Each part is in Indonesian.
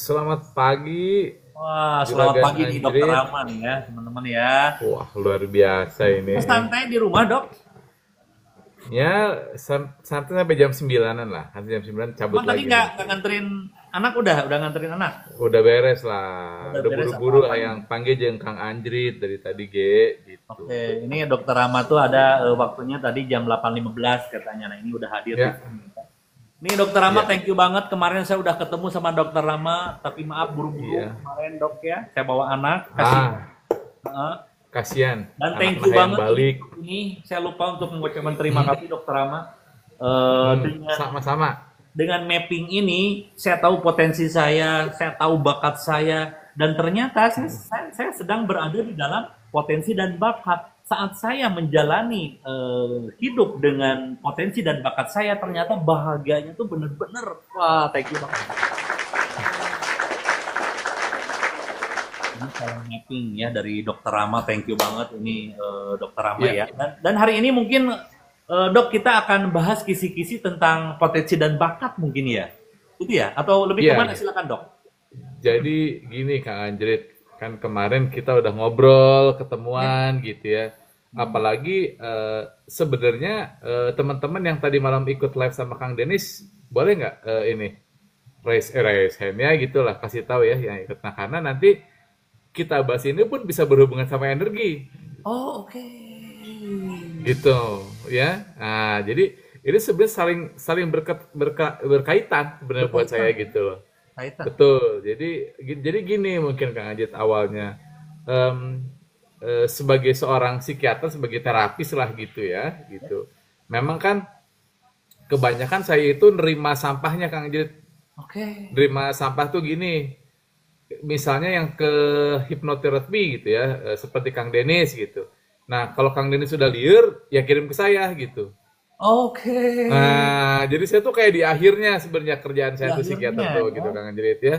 Selamat pagi, Wah, selamat Juragan pagi nih Dokter Anjrit. Rahman ya, teman-teman ya. Wah, luar biasa ini. Santai di rumah, Dok. Ya, santai sampai jam 9-an lah. Nanti jam 9 cabut Cuman tadi lagi nggak nanti. nganterin anak, udah nganterin anak. Udah beres lah. Udah Udah beres buru-buru lah apa-apanya. yang panggil jeung Kang Anjrit dari tadi, gitu. Oke, ini Dokter Rahman tuh ada waktunya tadi jam 8.15 katanya. Nah, ini udah hadir di Ya, sini. Nih Dokter Rama, ya, thank you banget. Kemarin saya udah ketemu sama Dokter Rama, tapi maaf buru-buru iya. kemarin Dok ya. Saya bawa anak, kasih. Ah, Heeh. kasihan. Dan Anak thank nah you yang banget balik. ini saya lupa untuk mengucapkan terima kasih Dokter Rama. Dengan Sama-sama. mapping ini saya tahu potensi saya tahu bakat saya, dan ternyata saya sedang berada di dalam potensi dan bakat. Saat saya menjalani hidup dengan potensi dan bakat saya, ternyata bahagianya tuh bener-bener wah, thank you banget. Ini kalau mapping ya dari Dokter Rama, thank you banget ini Dokter Rama Ya, ya. Dan hari ini mungkin Dok, kita akan bahas kisi-kisi tentang potensi dan bakat mungkin ya. Itu ya? Atau lebih iya. kemana? Silakan Dok. Jadi gini Kang Anjrit, kan kemarin kita udah ngobrol, Ya. ketemuan gitu ya. Hmm. Apalagi sebenarnya teman-teman yang tadi malam ikut live sama Kang Denis, boleh nggak ini raise hand ya gitulah, kasih tahu ya yang ikut. Nah karena nanti kita bahas ini pun bisa berhubungan sama energi Oh, oke. gitu ya. Nah jadi ini sebenarnya saling saling berkaitan sebenarnya buat Berkaitan saya ya. gitu loh. Kaitan. Betul. Jadi gini mungkin Kang Ajit awalnya. Em, Sebagai seorang psikiater, sebagai terapis lah gitu ya, gitu. Memang kan kebanyakan saya itu nerima sampahnya Kang Ajit. Oke. Nerima sampah tuh gini, misalnya yang ke hipnoterapi gitu ya, seperti Kang Denis gitu. Nah, kalau Kang Denis sudah liur, ya kirim ke saya gitu. Oke. Nah, jadi saya tuh kayak di akhirnya sebenarnya kerjaan Di saya tuh psikiater akhirnya tuh ya. gitu Kang Anjerit ya.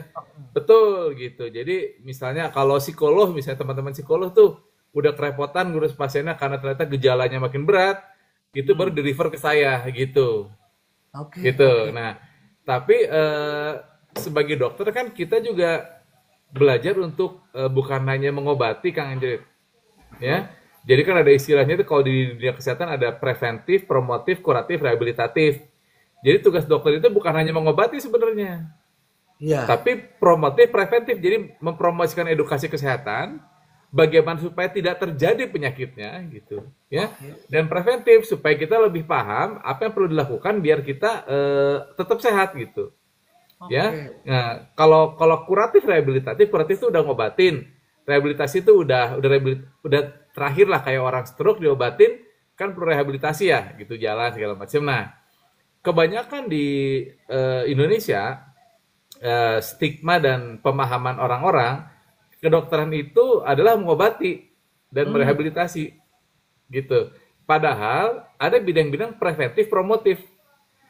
Betul gitu. Jadi misalnya kalau psikolog, misalnya teman-teman psikolog tuh udah kerepotan ngurus pasiennya karena ternyata gejalanya makin berat, itu baru Hmm. di refer ke saya gitu. Oke, Gitu. oke. Nah, tapi sebagai dokter kan kita juga belajar untuk bukan hanya mengobati Kang Anjerit Betul. ya. Jadi kan ada istilahnya itu kalau di dunia kesehatan ada preventif, promotif, kuratif, rehabilitatif. Jadi tugas dokter itu bukan hanya mengobati sebenarnya, Iya. tapi promotif, preventif. Jadi mempromosikan edukasi kesehatan, bagaimana supaya tidak terjadi penyakitnya gitu, ya. Oke. Dan preventif supaya kita lebih paham apa yang perlu dilakukan biar kita tetap sehat gitu, ya. Oke. Nah, kalau kalau kuratif itu udah ngobatin. Rehabilitasi itu udah terakhir lah kayak orang stroke diobatin kan perlu rehabilitasi ya gitu jalan segala macam. Nah, kebanyakan di Indonesia stigma dan pemahaman orang-orang kedokteran itu adalah mengobati dan Hmm. merehabilitasi gitu. Padahal ada bidang-bidang preventif promotif.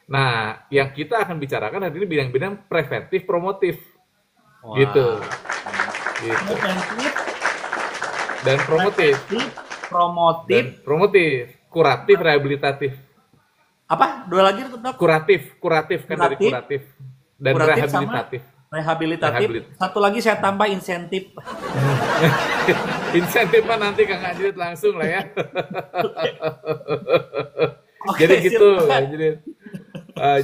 Nah, yang kita akan bicarakan hari ini bidang-bidang preventif promotif gitu, Wah. gitu. Preventif, Dan promotif preventif, promotif, kuratif, rehabilitatif. apa? Dua lagi Dok. Kuratif kan dari Kuratif, kuratif dan kuratif sama rehabilitatif. rehabilitatif. Rehabilit. Satu lagi saya tambah insentif. Insentif mah nanti Kang Anjrit langsung lah ya. Jadi Oke, gitu, silakan.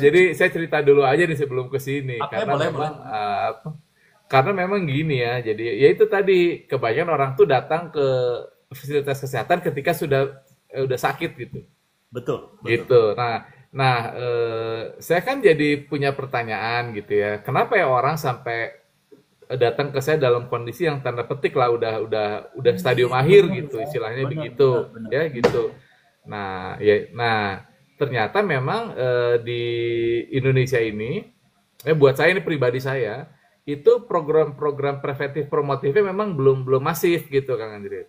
jadi saya cerita dulu aja nih sebelum ke sini Oke, karena boleh, boleh. memang karena memang gini ya. Jadi ya itu tadi kebanyakan orang tuh datang ke fasilitas kesehatan ketika sudah udah sakit gitu. Betul, betul. Gitu. Nah, saya kan jadi punya pertanyaan gitu ya. Kenapa ya orang sampai datang ke saya dalam kondisi yang tanda petik lah udah stadium akhir Benar gitu, ya. istilahnya Benar, benar, begitu, benar. ya gitu. Nah, ternyata memang di Indonesia ini, buat saya ini pribadi saya, itu program-program preventif promotifnya memang belum belum masif gitu, Kang Andri.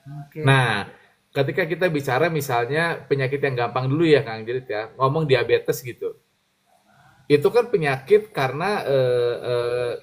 Oke. Nah, ketika kita bicara misalnya penyakit yang gampang dulu ya Kang Jerit ya, ngomong diabetes gitu. Itu kan penyakit karena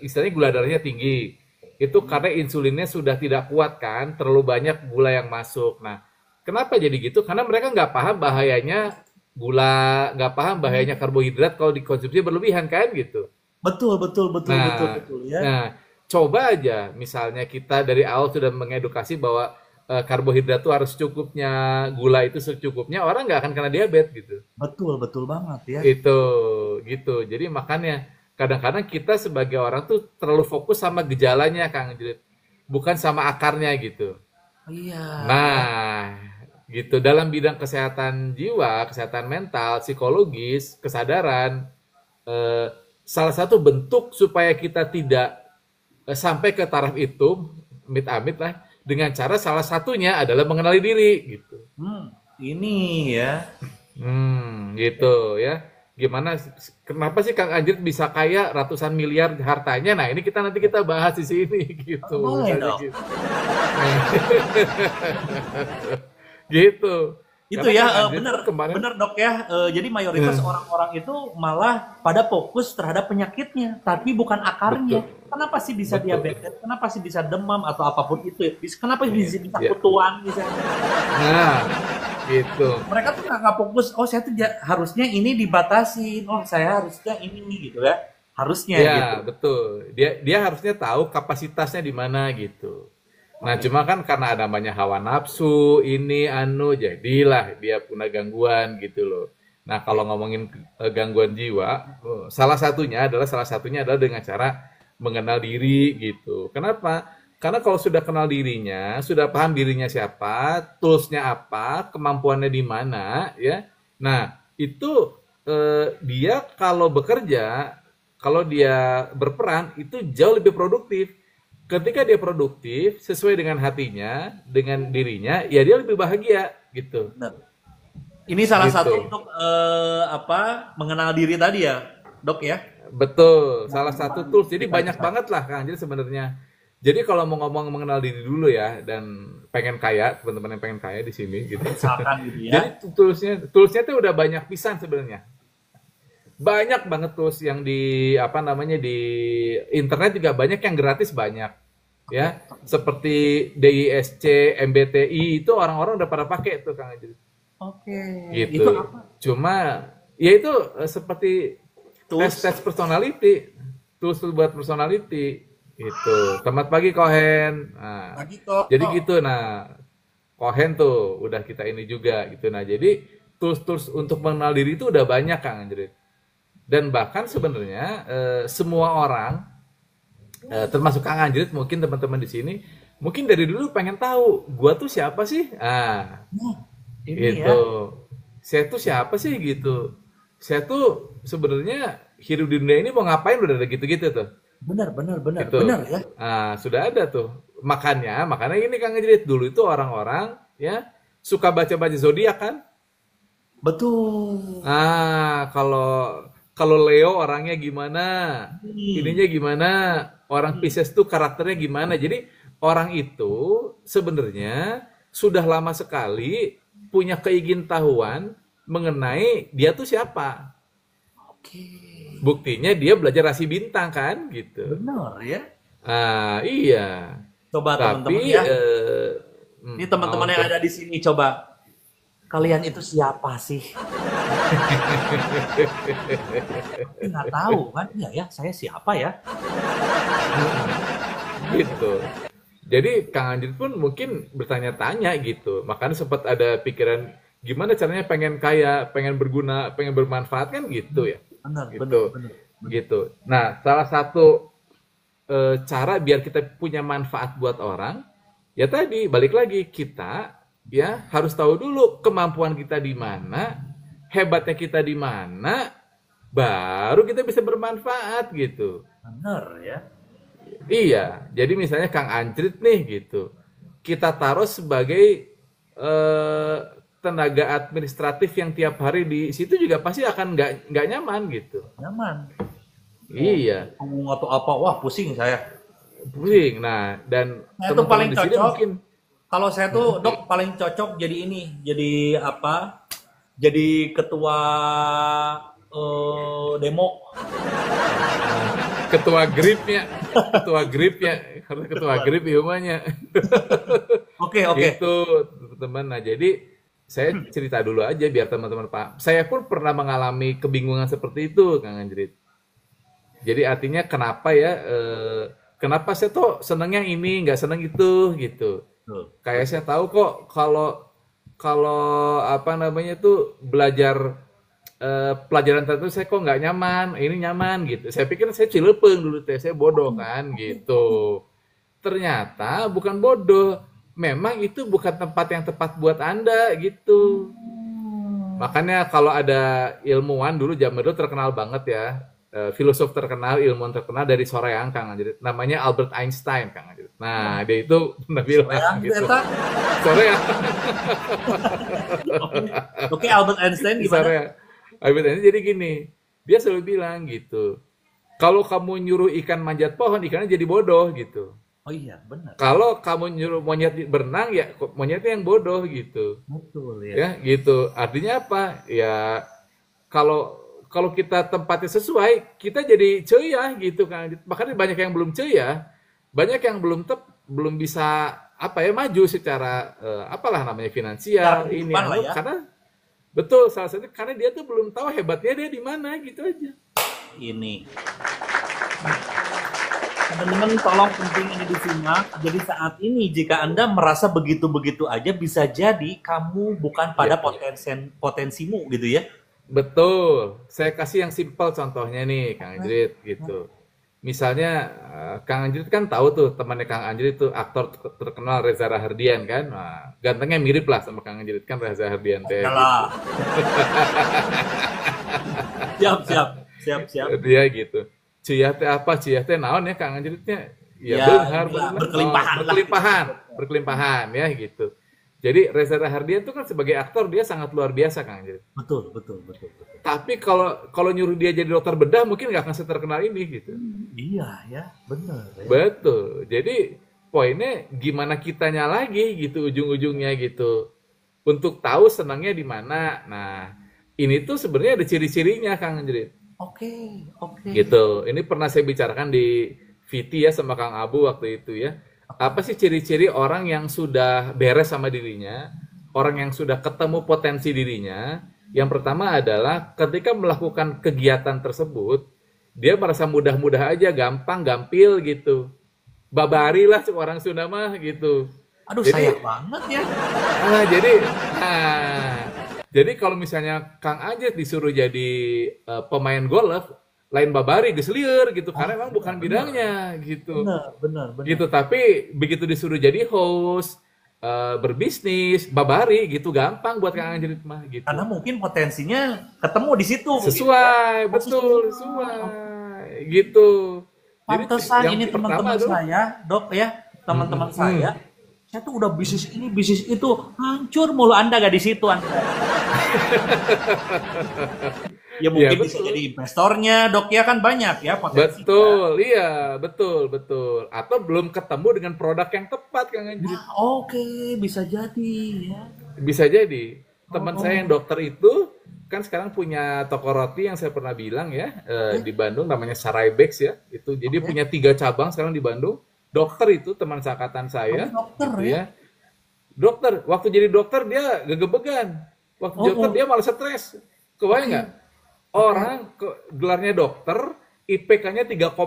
istilahnya gula darahnya tinggi. Itu karena insulinnya sudah tidak kuat kan, terlalu banyak gula yang masuk. Nah, kenapa jadi gitu? Karena mereka nggak paham bahayanya gula, nggak paham bahayanya karbohidrat kalau dikonsumsi berlebihan kan gitu. Betul, betul, betul, betul, Nah, betul ya. nah, coba aja misalnya kita dari awal sudah mengedukasi bahwa karbohidrat itu harus secukupnya, gula itu secukupnya, orang nggak akan kena diabetes gitu. Betul, betul banget ya. Itu gitu. Jadi makanya kadang-kadang kita sebagai orang tuh terlalu fokus sama gejalanya, Kang Jrit, bukan sama akarnya gitu. Iya ya. Nah, gitu. Dalam bidang kesehatan jiwa, kesehatan mental, psikologis, kesadaran, eh, salah satu bentuk supaya kita tidak sampai ke taraf itu, amit-amit lah, dengan cara salah satunya adalah mengenali diri, gitu. Ini ya. Gitu ya. Gimana? Kenapa sih Kang Anjir bisa kaya ratusan miliar hartanya? Nah, ini nanti kita bahas di sini, gitu. Boleh Misalnya dong. gitu. Gitu. Itu Karena ya, Kang Anjir bener, pun kemarin, bener dok ya. Jadi mayoritas orang-orang itu malah pada fokus terhadap penyakitnya, tapi bukan betul, akarnya. Kenapa sih bisa betul. diabetes? Kenapa sih bisa demam atau apapun itu ya? Kenapa Iya, bisa iya. kutuan misalnya? Nah, gitu. Mereka tuh nggak fokus. Oh saya tuh harusnya ini dibatasin. Oh saya harusnya ini gitu ya. Harusnya Ya, gitu. betul. Dia dia harusnya tahu kapasitasnya di mana gitu. Nah, cuma kan karena ada namanya hawa nafsu, ini anu, jadilah dia punya gangguan gitu loh. Nah, kalau ngomongin gangguan jiwa, salah satunya adalah dengan cara mengenal diri gitu. Kenapa? Karena kalau sudah kenal dirinya, sudah paham dirinya siapa, toolsnya apa, kemampuannya di mana, ya. Nah, itu dia kalau bekerja, kalau dia berperan, itu jauh lebih produktif. Ketika dia produktif sesuai dengan hatinya, dengan dirinya, ya dia lebih bahagia gitu. Benar. Ini salah satu Gitu. untuk apa mengenal diri tadi ya, dok ya. Betul, Yang salah satu paling tools. Jadi banyak vital. banget lah Kang. Jadi sebenarnya. Jadi kalau mau ngomong mengenal diri dulu ya dan pengen kaya, teman-teman yang pengen kaya di sini gitu. Misalkan gitu ya. Jadi toolsnya tuh udah banyak pisan sebenarnya. Banyak banget tools yang di apa namanya di internet juga banyak yang gratis banyak. Oke. Ya, seperti DISC, MBTI itu orang-orang udah pada pakai tuh Kang Ajri. Oke. Itu Gitu. apa? Cuma ya itu seperti Tools. tes-tes personality, tools buat personality itu. Selamat pagi Kohen. Nah, Lagi kok. jadi gitu. Nah, Kohen tuh udah kita ini juga gitu. Nah, jadi tools-tools untuk mengenal diri itu udah banyak Kang Anjrit. Dan bahkan sebenarnya semua orang, termasuk Kang Anjrit, mungkin teman-teman di sini, mungkin dari dulu pengen tahu, gua tuh siapa sih? Ah, Nah, ini ya. gitu. Saya tuh siapa sih gitu. Saya tuh sebenarnya hidup di dunia ini mau ngapain udah ada gitu-gitu tuh. Benar, benar, benar, Gitu. benar ya. Ah, sudah ada tuh. Makanya ini Kang Anjrit, dulu itu orang-orang ya suka baca-baca zodiak kan? Betul. Kalau kalau Leo orangnya gimana, Hmm. ininya gimana, orang Pisces tuh karakternya gimana. Jadi orang itu sebenarnya sudah lama sekali punya keingintahuan mengenai dia tuh siapa. Oke. Buktinya dia belajar rasi bintang kan, gitu. Benar ya. Ah iya. Coba teman-teman Tapi ya. Ini teman-teman naon yang tuh? ada di sini coba. Kalian itu siapa sih? Nggak tahu kan? Iya ya, saya siapa ya? Gitu. Jadi Kang Anjir pun mungkin bertanya-tanya gitu. Makanya sempat ada pikiran gimana caranya pengen kaya, pengen berguna, pengen bermanfaat kan gitu ya. Benar, benar, Gitu. benar. Gitu. Nah, salah satu cara biar kita punya manfaat buat orang, ya tadi balik lagi kita ya harus tahu dulu kemampuan kita di mana, hebatnya kita di mana, baru kita bisa bermanfaat gitu. Benar ya. Iya, jadi misalnya Kang Anjrit nih gitu, kita taruh sebagai eh, tenaga administratif yang tiap hari di situ juga pasti akan nggak nyaman gitu. Nyaman. Mau Iya, bingung atau apa? Wah, pusing saya. pusing. Nah, dan Saya tuh teman-teman paling di sini cocok. mungkin Kalau saya tuh dok paling cocok jadi ini, jadi apa? Jadi ketua demo. ketua gripnya, ketua gripnya, karena ketua grip humanya. Oke, oke. Itu teman. Nah, jadi saya cerita dulu aja biar teman-teman Pak. Saya pun pernah mengalami kebingungan seperti itu, Kang Anjrit. Jadi artinya kenapa ya? Kenapa saya tuh senengnya ini, nggak seneng itu gitu. Betul. Kayak saya tahu kok kalau kalau apa namanya tuh belajar pelajaran tertentu saya kok nggak nyaman, ini nyaman gitu. Saya pikir saya cilepeng dulu teh, saya bodoh kan gitu. Ternyata bukan bodoh, memang itu bukan tempat yang tepat buat Anda gitu. Makanya kalau ada ilmuwan dulu zaman dulu terkenal banget ya, filosof terkenal, ilmuwan terkenal dari Soreang Kang Anjrit, namanya Albert Einstein Kang Anjrit. Nah, dia itu pernah bilang Yang gitu. eta. Soreang, Oke, Albert Einstein gimana? Soreang. Albert Einstein jadi gini, dia selalu bilang gitu. Kalau kamu nyuruh ikan manjat pohon, ikannya jadi bodoh gitu. Oh iya, benar. Kalau kamu nyuruh monyet berenang, ya monyetnya yang bodoh gitu. Betul ya. Ya gitu. Artinya apa? Ya kalau kalau kita tempatnya sesuai, kita jadi ceuyah gitu kan. Makanya banyak yang belum ceuyah, banyak yang belum bisa apa ya maju secara apalah namanya Secara finansial ini kehidupan lah ya. karena betul salah satunya karena dia tuh belum tahu hebatnya dia di mana gitu aja. Ini. Teman-teman tolong penting ini disimak. Jadi saat ini jika Anda merasa begitu-begitu aja bisa jadi kamu bukan pada potensimu gitu ya. Betul. Saya kasih yang simpel contohnya nih Kang Anjrit gitu. Misalnya Kang Anjrit kan tahu tuh temannya Kang Anjrit tuh aktor terkenal Reza Rahardian kan. Nah, gantengnya mirip lah sama Kang Anjrit kan Reza Rahardian teh. Yalah. Siap, siap. Siap, siap. Dia gitu. Ciyah teh apa? Ciyah teh naon ya Kang Anjritnya? Ya, Ya, beunghar, inilah, beunghar. berkelimpahan lah. Berkelimpahan ya gitu. Jadi Reza Rahardian tuh kan sebagai aktor dia sangat luar biasa Kang Anjrit. Betul, betul, betul, betul. Tapi kalau kalau nyuruh dia jadi dokter bedah mungkin nggak akan seterkenal ini gitu. Iya ya, benar ya. Betul. Jadi poinnya gimana kitanya lagi gitu ujung-ujungnya gitu. Untuk tahu senangnya di mana. Nah, ini tuh sebenarnya ada ciri-cirinya Kang Anjrit. Oke, oke. Gitu. Ini pernah saya bicarakan di VT ya sama Kang Abu waktu itu ya. Apa sih ciri-ciri orang yang sudah beres sama dirinya, orang yang sudah ketemu potensi dirinya? Yang pertama adalah ketika melakukan kegiatan tersebut, dia merasa mudah-mudah aja, gampang, gampil gitu. Babari lah orang Sunda mah gitu. Aduh, Jadi, sayang banget ya. nah, jadi kalau misalnya Kang Ajit disuruh jadi pemain golf, lain babari geus lieur gitu karena emang bukan bidangnya gitu. Benar, benar, benar. Gitu, tapi begitu disuruh jadi host, berbisnis, babari gitu gampang buat Kang Anjrit mah gitu. Karena mungkin potensinya ketemu di situ. Sesuai, betul, sesuai. Gitu. Jadi Pantesan yang ini pertama teman-teman tuh, saya, Dok ya, teman-teman saya tuh udah bisnis ini, bisnis itu, hancur mulu. Anda gak di situ Anda. Ya mungkin ya bisa betul. jadi investornya, Dok ya kan banyak ya potensi. Betul, iya, betul, betul. Atau belum ketemu dengan produk yang tepat Kang Anjrit. Nah, oke, bisa jadi ya. Bisa jadi. Teman saya yang dokter itu kan sekarang punya toko roti yang saya pernah bilang ya di Bandung namanya Saraibex ya. Itu jadi punya 3 cabang sekarang di Bandung. Dokter itu teman seangkatan saya. Dokter gitu ya. Dokter, waktu jadi dokter dia gegebegan. Waktu jadi dokter dia malah stres. Kebayang nggak? Orang gelarnya dokter, IPK-nya 3,8,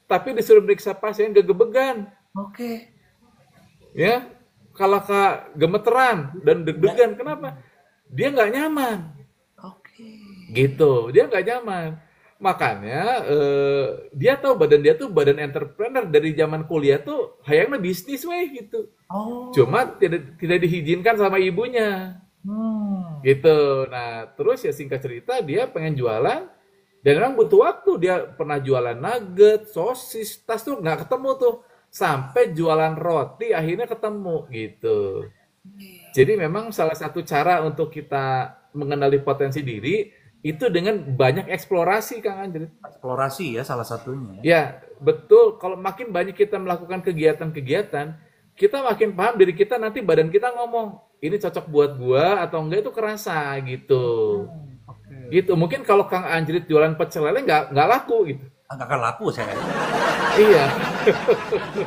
tapi disuruh meriksa pasien gegebegan. Oke. Ya, kalau gemeteran dan deg-degan. Kenapa? Dia nggak nyaman. Oke. Gitu, dia nggak nyaman. Makanya dia tahu badan dia tuh badan entrepreneur dari zaman kuliah tuh hayangnya bisnis weh gitu. Oh. Cuma tidak diizinkan sama ibunya. Gitu. Nah, terus ya singkat cerita dia pengen jualan dan memang butuh waktu. Dia pernah jualan nugget, sosis, tas tuh nggak ketemu tuh. Sampai jualan roti akhirnya ketemu gitu. Jadi memang salah satu cara untuk kita mengenali potensi diri itu dengan banyak eksplorasi Kang Anjrit. Eksplorasi ya salah satunya. Ya, betul. Kalau makin banyak kita melakukan kegiatan-kegiatan, kita makin paham diri kita, nanti badan kita ngomong, ini cocok buat gua atau enggak itu kerasa gitu. Gitu. Mungkin kalau Kang Anjrit jualan pecel lele nggak laku gitu. Nggak akan laku saya. Iya.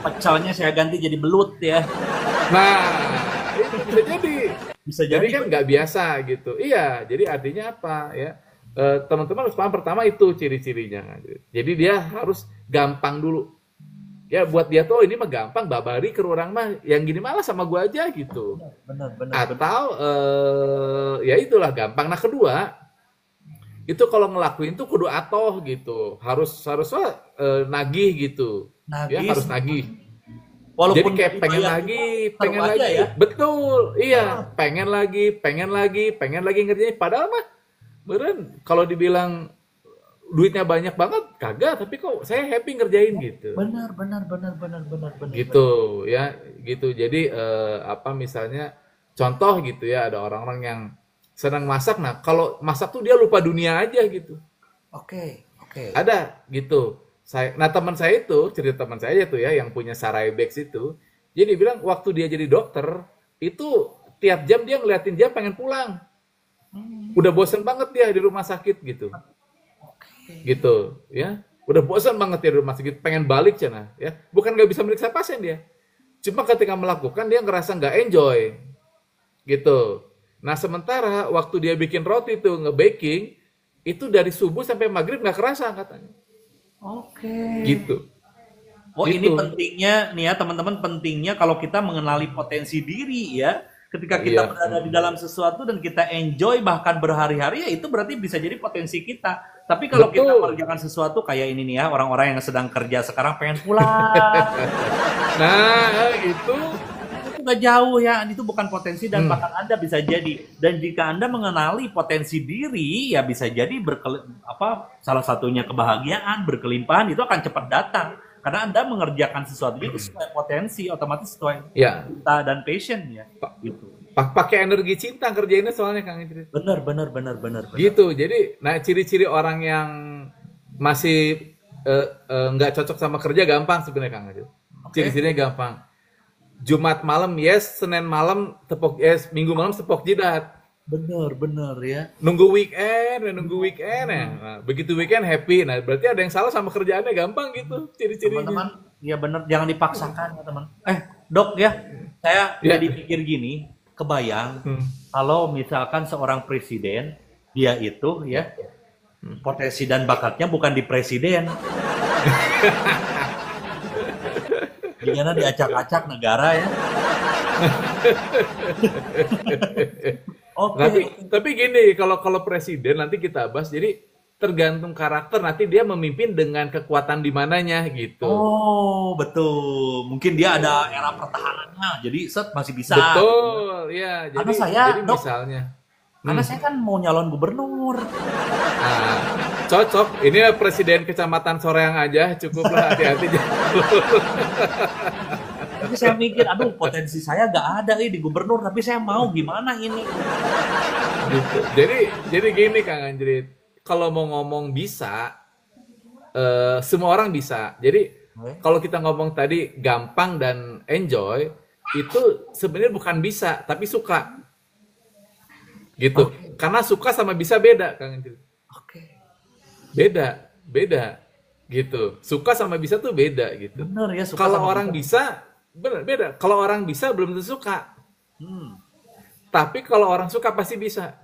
Pecelnya saya ganti jadi belut ya. Nah, itu bisa jadi. Bisa Jadi jadi. kan nggak biasa gitu. Iya, jadi artinya apa ya? teman-teman harus paham pertama itu ciri-cirinya. Jadi dia harus gampang dulu. Ya buat dia tuh, oh, ini mah gampang, babari ke orang mah yang gini malah sama gua aja gitu. Benar, benar, benar. Atau ya itulah gampang. Nah kedua, itu kalau ngelakuin tuh kudu atoh gitu. Harusnya nagih gitu. Ya Nagih, harus nagih. Jadi walaupun kayak nggak pengen dibayar lagi, juga, seru pengen aja lagi. ya. Betul, iya. Ah, Pengen lagi ngerjain. Padahal mah, beren, kalau dibilang duitnya banyak banget, kagak. Tapi kok saya happy ngerjain gitu. benar, benar, benar, benar, benar, benar, Gitu, benar. ya. Gitu. Jadi, apa misalnya, contoh gitu ya, ada orang-orang yang senang masak. Nah, kalau masak tuh dia lupa dunia aja gitu. Oke, oke. Ada gitu. Nah teman saya itu, cerita teman saya tuh ya yang punya Sarai Bags itu, jadi bilang waktu dia jadi dokter itu tiap jam dia ngeliatin jam pengen pulang. Hmm, Udah bosen banget dia di rumah sakit gitu, oke. gitu ya. Udah bosen banget dia di rumah sakit, pengen balik cina ya. Bukan nggak bisa meriksa pasien dia, cuma ketika melakukan dia ngerasa nggak enjoy gitu. Nah sementara waktu dia bikin roti tuh nge-baking itu dari subuh sampai maghrib nggak kerasa katanya, Oke. gitu. Oh, ini Gitu. pentingnya nih ya, teman-teman, pentingnya kalau kita mengenali potensi diri ya. Ketika kita Iya, berada di dalam sesuatu dan kita enjoy bahkan berhari-hari, ya itu berarti bisa jadi potensi kita. Tapi kalau kita betul. mengerjakan sesuatu kayak ini nih ya, orang-orang yang sedang kerja sekarang pengen pulang, Nah, itu itu nggak jauh ya, itu bukan potensi dan hmm, bahkan Anda bisa jadi. Dan jika Anda mengenali potensi diri, ya bisa jadi salah satunya kebahagiaan, berkelimpahan itu akan cepat datang. Karena Anda mengerjakan sesuatu itu sesuai potensi, otomatis sesuai ya cinta dan passion ya. pa- Gitu. pakai energi cinta kerjainnya soalnya Kang Idris. Benar, benar, benar, benar, benar. Gitu. Jadi, nah ciri-ciri orang yang masih nggak cocok sama kerja gampang sebenarnya Kang Idris. Oke. Ciri-cirinya gampang. Jumat malam yes, Senin malam tepok yes, Minggu malam tepok jidat. Benar, benar ya. Nunggu weekend ya. Nah, begitu weekend happy. Nah, berarti ada yang salah sama kerjaannya gampang gitu ciri-cirinya. Teman-teman, ya benar, jangan dipaksakan ya teman. Dok ya, saya Ya. jadi pikir gini, kebayang Hmm. kalau misalkan seorang presiden, dia itu ya potensi dan bakatnya bukan di presiden, gimana diacak-acak negara ya. Oke, Tapi oke. tapi gini, kalau kalau presiden nanti kita bahas. Jadi tergantung karakter nanti dia memimpin dengan kekuatan di mananya gitu. Oh, betul. Mungkin dia ada era pertahanannya, jadi set masih bisa gitu ya. Betul, ya. Karena Jadi saya, jadi Dok, misalnya, karena hmm, saya kan mau nyalon gubernur. nah, cocok. Ini presiden kecamatan Soreang aja, cukuplah hati-hati. Tapi saya mikir, aduh potensi saya gak ada di gubernur, tapi saya mau gimana ini? Gitu. Jadi gini Kang Anjrit, kalau mau ngomong bisa, semua orang bisa. Jadi Oke. kalau kita ngomong tadi gampang dan enjoy, itu sebenarnya bukan bisa, tapi suka. Gitu. Oke, Karena suka sama bisa beda, Kang Anjrit. oke. Beda. Gitu. Suka sama bisa tuh beda gitu. Bener ya, suka Kalau sama orang bisa. bisa, bener beda. Kalau orang bisa belum tentu suka. Hmm. Tapi kalau orang suka pasti bisa.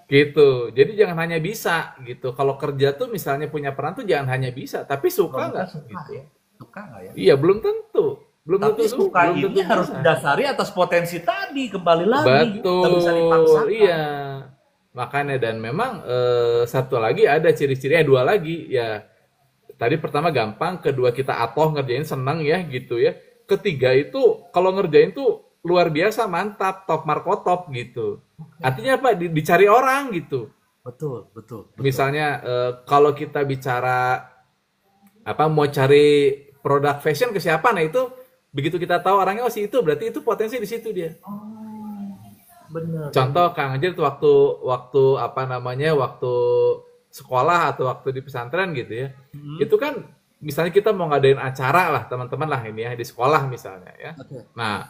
Gitu. Jadi jangan hanya bisa gitu. Kalau kerja tuh misalnya punya peran tuh jangan hanya bisa, tapi Kalau suka bisa nggak suka gitu. ya, suka nggak ya? Iya, belum tentu. Tapi suka Belum ini tentu harus bisa. didasari atas potensi tadi, kembali lagi, nggak bisa Betul. dipaksakan. Iya. Makanya dan memang satu lagi ada ciri-cirinya, dua lagi ya. Tadi pertama gampang, kedua kita atoh ngerjain senang ya gitu ya. Ketiga itu kalau ngerjain tuh luar biasa mantap, top markotop gitu. Artinya apa? Dicari orang gitu. Betul, betul, betul. Misalnya kalau kita bicara apa mau cari produk fashion ke siapa, nah itu begitu kita tahu orangnya oh si itu berarti itu potensi di situ dia. Oh, bener, bener. Contoh Kang Anjir tuh waktu waktu apa namanya waktu sekolah atau waktu di pesantren gitu ya. Hmm. Itu kan misalnya kita mau ngadain acara lah teman-teman lah ini ya di sekolah misalnya ya. Oke. Nah,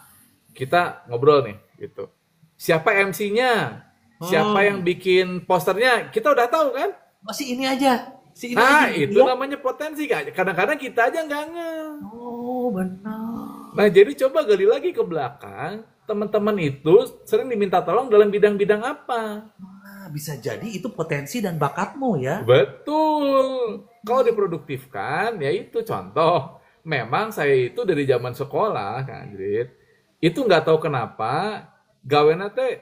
kita ngobrol nih gitu. Siapa MC-nya? Siapa yang Hmm. bikin posternya? Kita udah tahu kan? Masih ini aja, si ini aja Nah, gitu itu ya. namanya potensi Kak. Kadang-kadang kita aja nggak ngeh. Oh, benar. Nah, jadi coba gali lagi ke belakang. Teman-teman itu sering diminta tolong dalam bidang-bidang apa? bisa jadi itu potensi dan bakatmu ya. Betul. Kalau diproduktifkan, ya itu contoh. Memang saya itu dari zaman sekolah, Kang Anjrit, itu nggak tahu kenapa gawena teh,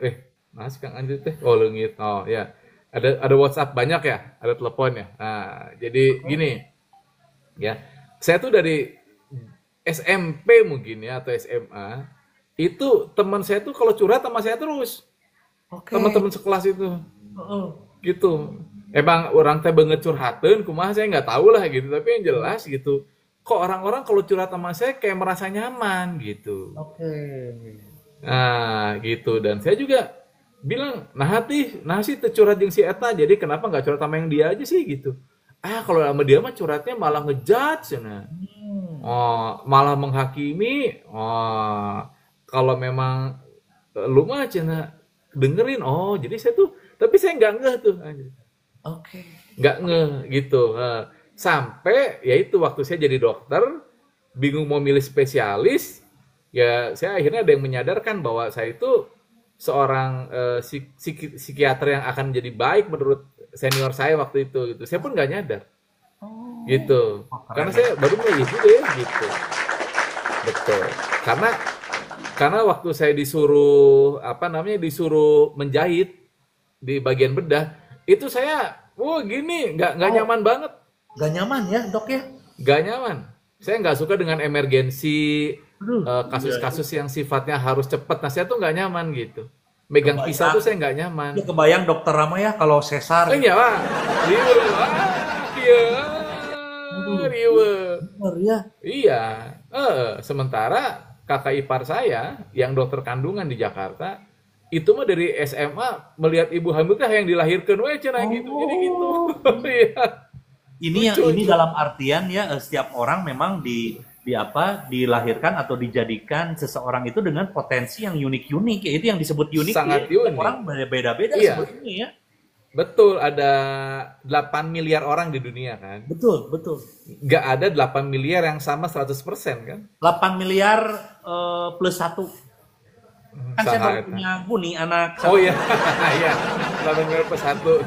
mas Kang Anjrit teh, oh leungit, oh ya, ada WhatsApp banyak ya, ada telepon ya. Nah, jadi gini, ya, saya tuh dari SMP mungkin ya atau SMA, itu teman saya tuh kalau curhat sama saya terus, Oke. teman-teman sekelas itu. Heeh. Gitu. Emang orang teh banget curhatin, kumaha saya nggak tahu lah gitu. Tapi yang jelas gitu, kok orang-orang kalau curhat sama saya kayak merasa nyaman gitu. Oke. Nah gitu. Dan saya juga bilang, nah sih teu curhat jeung si Eta, jadi kenapa nggak curhat sama yang dia aja sih gitu. Kalau sama dia mah curhatnya malah ngejudge cenah. Hmm. Oh, malah menghakimi. Oh, kalau memang lu mah cenah dengerin. Oh, jadi saya tuh, tapi saya nggak ngeh tuh. Oke. Nggak ngeh gitu. Sampai ya itu waktu saya jadi dokter, bingung mau milih spesialis, ya saya akhirnya ada yang menyadarkan bahwa saya itu seorang psikiater yang akan jadi baik menurut senior saya waktu itu gitu. Saya pun nggak nyadar Oh. gitu. Oh, keren Karena ya. saya baru milih juga ya gitu. Betul. Karena waktu saya disuruh disuruh menjahit di bagian bedah, itu saya, gini, nggak Oh, nyaman banget, gak nyaman ya, Dok ya? nggak nyaman. Saya nggak suka dengan emergensi, Aduh, iya. kasus-kasus yang sifatnya harus cepat. Nah, saya tuh nggak nyaman gitu. Megang pisau tuh Kebayang. saya nggak nyaman. Ya kebayang dokter Rama ya kalau sesar gitu. Iya, Pak. Riwe, iya, Aduh, riwe. bener ya. Iya, sementara kakak ipar saya yang dokter kandungan di Jakarta, itu mah dari SMA melihat ibu hamil teh yang dilahirkan we cenah gitu. Jadi gitu. Oh, Iya, lucu ini itu. dalam artian ya setiap orang memang dilahirkan atau dijadikan seseorang itu dengan potensi yang unik-unik ya itu yang disebut unik ya. Sangat Setiap unik. orang beda-beda Iya, sebetulnya ya. betul, ada 8 miliar orang di dunia kan. Betul, betul. Nggak ada 8 miliar yang sama 100% kan. 8 miliar plus 1. Kan saya Saha baru eta. punya nih anak Oh satu. iya, iya. 8 miliar plus 1.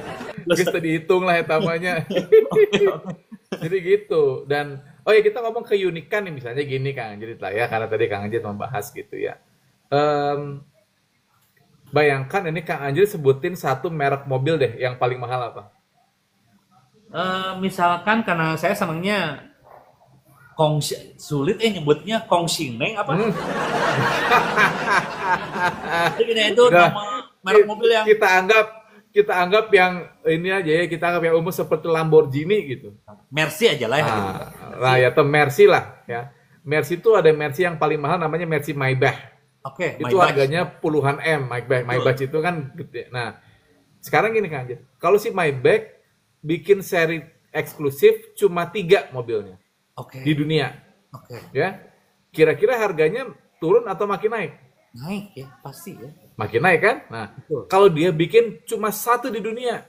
Plus Geus teu dihitung lah eta namanya. Oke, oke. Jadi gitu. Dan oh ya kita ngomong keunikan nih misalnya gini Kang Anjit lah ya karena tadi Kang Anjit membahas gitu ya. Em, Bayangkan ini Kang Anjit sebutin satu merek mobil deh yang paling mahal apa? Misalkan karena saya senangnya sulit nyebutnya Kongsingeng apa? Hmm. Jadi itu Nah, nama merek mobil yang kita anggap yang ini aja ya, kita anggap yang umum seperti Lamborghini gitu. Mercy aja lah ya. Nah ya atau Mercy lah ya. Mercy itu ada Mercy yang paling mahal namanya Mercy Maybach. Oke, Itu Maybach. harganya puluhan M, Maybach itu kan gede. Nah, sekarang gini Kang Anjir, kalau si Maybach bikin seri eksklusif cuma 3 mobilnya Oke, di dunia, oke. ya. Kira-kira harganya turun atau makin naik? Naik ya, pasti ya. Makin naik kan? Nah, Betul. kalau dia bikin cuma 1 di dunia,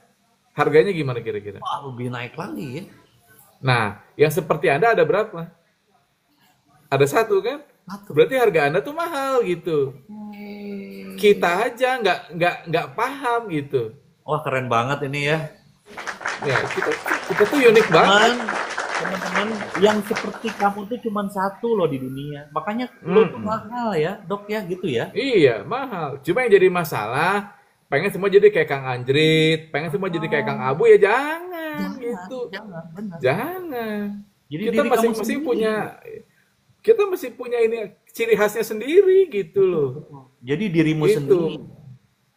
harganya gimana kira-kira? Wah, lebih naik lagi ya. Nah, yang seperti Anda ada berapa? Ada 1 kan? Satu. Berarti harga Anda tuh mahal gitu. Kita aja nggak paham gitu. Wah, keren banget ini ya. Ya, kita tuh unik banget. Teman-teman yang seperti kamu tuh cuma satu loh di dunia. Makanya lo tuh mahal ya, Dok ya, gitu ya. Iya, mahal. Cuma yang jadi masalah, pengen semua jadi kayak Kang Anjrit, pengen semua jadi kayak Kang Abu ya jangan gitu. Jangan, benar. Jangan. Jadi Kita diri kamu masing-masing sendiri. kita masih punya ini ciri khasnya sendiri gitu loh. Jadi dirimu Gitu. sendiri.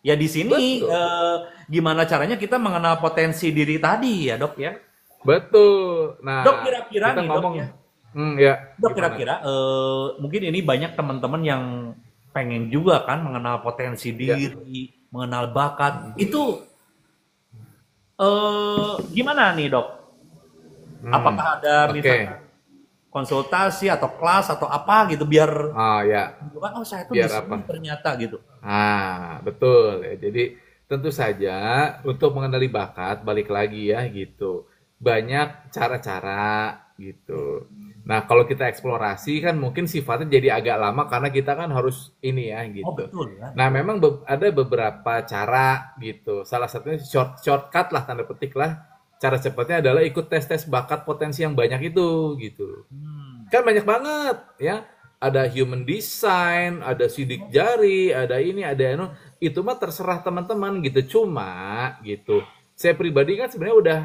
Ya di sini Betul. gimana caranya kita mengenal potensi diri tadi ya, Dok ya. Betul. Nah, Dok, kira-kira kita nih, ngomong. Dok ya. Ya, Dok, gimana? kira-kira mungkin ini banyak teman-teman yang pengen juga kan mengenal potensi Ya. diri, mengenal bakat. Itu gimana nih, Dok? Apakah ada Oke. misalkan konsultasi atau kelas atau apa gitu biar Ya. kan oh saya tuh Biar di sini apa? ternyata gitu. Betul ya. Jadi tentu saja untuk mengenali bakat balik lagi ya gitu. Banyak cara-cara gitu. Nah, kalau kita eksplorasi kan mungkin sifatnya jadi agak lama karena kita kan harus ini ya Oh gitu. betul ya. Nah, memang ada beberapa cara gitu. Salah satunya shortcut lah tanda petik lah. Cara cepatnya adalah ikut tes-tes bakat potensi yang banyak itu gitu. Hmm, Kan banyak banget ya. Ada human design, ada sidik jari, ada ini, ada anu. Itu mah terserah teman-teman gitu. Cuma gitu. Saya pribadi kan sebenarnya udah